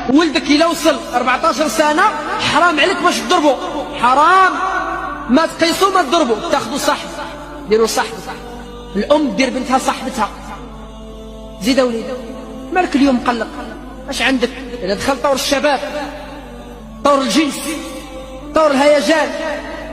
ولدك إلا وصل 14 سنة حرام عليك باش تضربو، حرام، ما تقيسو ما تضربو، تاخدو صاحب ديرو صاحب، الأم دير بنتها صاحبتها. زيد وليد مالك اليوم مقلق؟ اش عندك؟ إذا دخل طور الشباب، طور الجنس، طور الهيجان،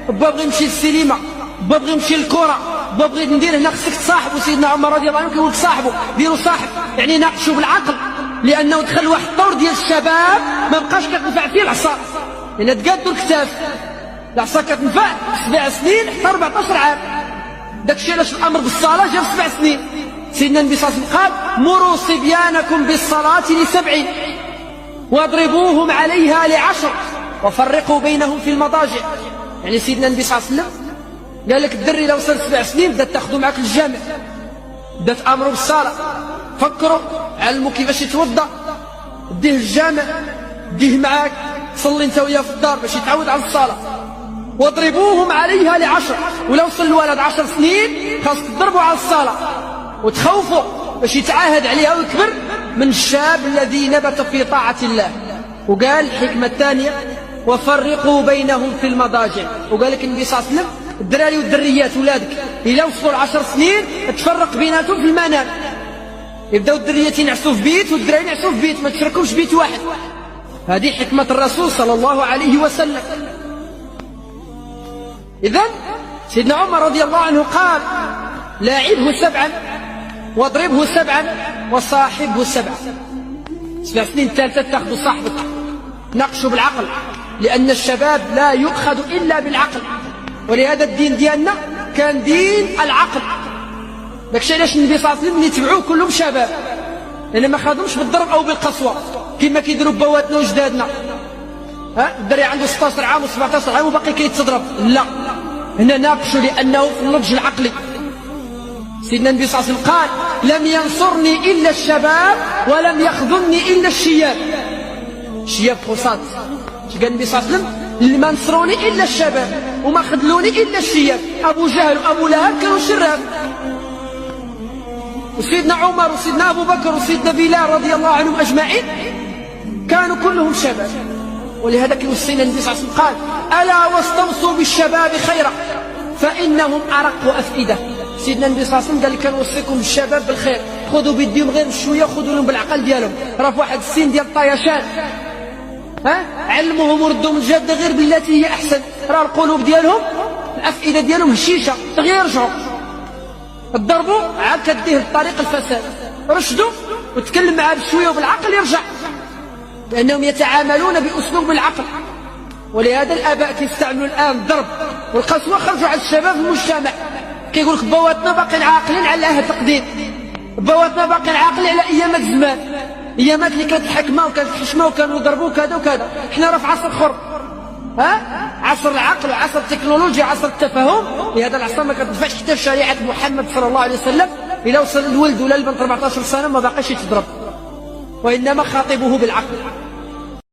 با بغي يمشي للسينما، با بغي يمشي للكرة، با بغي ندير هنا، خصك تصاحبو. سيدنا عمر رضي الله عنه كيقول لك صاحبو، ديروا صاحب، يعني ناقشوا بالعقل، لأنه دخل واحد الطور ديال الشباب ما بقاش كتنفع فيه العصا، لأن تقادوا الكتاف، العصا كتنفع 7 سنين حتى 14 عام. داكشي علاش الأمر بالصلاة جا 7 سنين. سيدنا النبي صلى الله عليه وسلم قال: مروا صبيانكم بالصلاة ل7 واضربوهم عليها ل10 وفرقوا بينهم في المضاجع. يعني سيدنا النبي صلى الله عليه وسلم قال لك الدري لو وصل 7 سنين بدات تاخذوا معك للجامع، بدات تامروا بالصلاه، فكروا علموا كيفاش يتوضا، ديه للجامع، ديه معاك، صلي انت وياه في الدار باش يتعود على الصلاه. واضربوهم عليها ل10، ولو وصل الولد 10 سنين خاصك تضربوا على الصلاه وتخوفوا باش يتعاهد عليها ويكبر من الشاب الذي نبت في طاعه الله. وقال الحكمه الثانيه: وفرقوا بينهم في المضاجع. وقال لك النبي صلى الله عليه وسلم: الدراري والدريات ولادك إلا وصلوا 10 سنين تفرق بيناتهم في المنام، يبداو الدريات ينعسوا في بيت والدراري ينعسوا في بيت، ما تشركوش بيت واحد. هذه حكمة الرسول صلى الله عليه وسلم. إذن سيدنا عمر رضي الله عنه قال: لاعبه 7 واضربه 7 وصاحبه 7. 7 سنين الثالثة تاخذ صاحبك، ناقشوا بالعقل، لأن الشباب لا يؤخذ إلا بالعقل، ولهذا الدين ديالنا كان دين العقل. داكشي علاش النبي صلى الله عليه وسلم اللي تبعوه كلهم شباب، لأن ما خاضهمش بالضرب أو بالقسوة كما كيديروا بواتنا وجدادنا. الدري عنده 16 عام و17 عام وباقي كيتضرب، لا، هنا ناقشوا لأنه في النضج العقلي. سيدنا النبي صلى الله عليه وسلم قال: لم ينصرني إلا الشباب ولم يخذلني إلا الشياب. شياب بوساط، قال النبي صلى الله عليه وسلم: اللي ما نصروني إلا الشباب وما خذلوني إلا الشياب. أبو جهل وأبو لهب كانوا شراب، وسيدنا عمر وسيدنا أبو بكر وسيدنا بلال رضي الله عنهم أجمعين كانوا كلهم شباب. ولهذا كيوصينا النبي صلى الله عليه وسلم قال: ألا واستوصوا بالشباب خيرا فإنهم أرق أفئدة. سيدنا النبي صلى الله عليه وسلم قال: كنوصيكم بالشباب بالخير، خذوا بيديهم غير بشويه، خذوا لهم بالعقل ديالهم، راه في واحد السن ديال الطيشان، علموهم وردوهم الجاده غير بالتي هي احسن، راه القلوب ديالهم الافئده ديالهم هشيشه، دغيا يرجعوا. تضربوا عاد كديه لطريق الفساد، رشدوا وتكلم معاه بشويه وبالعقل يرجع، لانهم يتعاملون باسلوب العقل. ولهذا الاباء كيستعملوا الان الضرب والقسوه، خرجوا على الشباب في المجتمع. كيقول لك بواتنا باقيين عاقلين على العهد القديم، بواتنا باقيين عاقلين على ايامات زمان، ايامات اللي كانت الحكمه وكانت الحشمه وكانوا يضربوا كذا وكذا. حنا راه في عصر خرب، عصر العقل وعصر التكنولوجيا، عصر التفاهم. لهذا العصر ما كتنفعش حتى شريعه محمد صلى الله عليه وسلم. الا وصل الولد ولا البنت 14 سنه ما باقاش يتضرب، وانما خاطبه بالعقل.